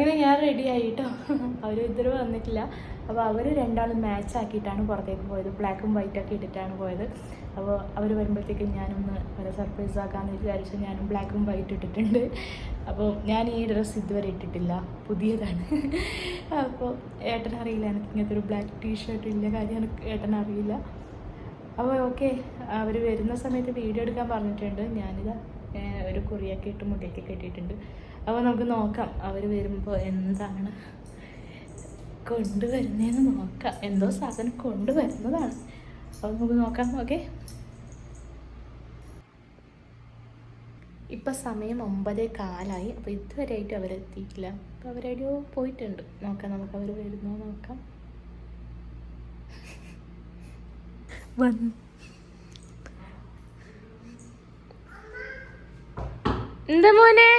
അങ്ങനെ ഞാൻ റെഡി ആയിട്ടോ. അവർ ഇതുവരെ വന്നിട്ടില്ല. അപ്പോൾ അവർ രണ്ടാളും മാച്ച് ആക്കിയിട്ടാണ് പുറത്തേക്ക് പോയത്. ബ്ലാക്കും വൈറ്റൊക്കെ ഇട്ടിട്ടാണ് പോയത്. അപ്പോൾ അവർ വരുമ്പോഴത്തേക്കും ഞാനൊന്ന് അവരെ സർപ്രൈസ് ആക്കാമെന്ന് വിചാരിച്ചു ഞാനും ബ്ലാക്കും വൈറ്റ് ഇട്ടിട്ടുണ്ട്. അപ്പോൾ ഞാൻ ഈ ഡ്രസ്സ് ഇതുവരെ ഇട്ടിട്ടില്ല, പുതിയതാണ്. അപ്പോൾ ഏട്ടനറിയില്ല എനിക്ക് ഇങ്ങനത്തെ ഒരു ബ്ലാക്ക് ടീഷർട്ട് ഇല്ല കാര്യം എനിക്ക് ഏട്ടനറിയില്ല. അപ്പോൾ ഓക്കെ, അവർ വരുന്ന സമയത്ത് വീഡിയോ എടുക്കാൻ പറഞ്ഞിട്ടുണ്ട്. ഞാനിതാ ഒരു കുറിയൊക്കെ ഇട്ട് മുടിയൊക്കെ കെട്ടിയിട്ടുണ്ട്. അപ്പോൾ നമുക്ക് നോക്കാം അവർ വരുമ്പോൾ എന്താണ് കൊണ്ടുവരുന്നതെന്ന് നോക്കാം. എന്തോ സാധനം കൊണ്ടുവരുന്നതാണ്. അപ്പോൾ നമുക്ക് നോക്കാം. ഓക്കെ, ഇപ്പം സമയം 9:15. അപ്പോൾ ഇതുവരെയായിട്ട് അവരെത്തിയിട്ടില്ല. അപ്പോൾ അവരെവിടെയോ പോയിട്ടുണ്ട്. നോക്കാം, നമുക്ക് അവർ വരുന്നോ നോക്കാം. എന്താ മോനെ?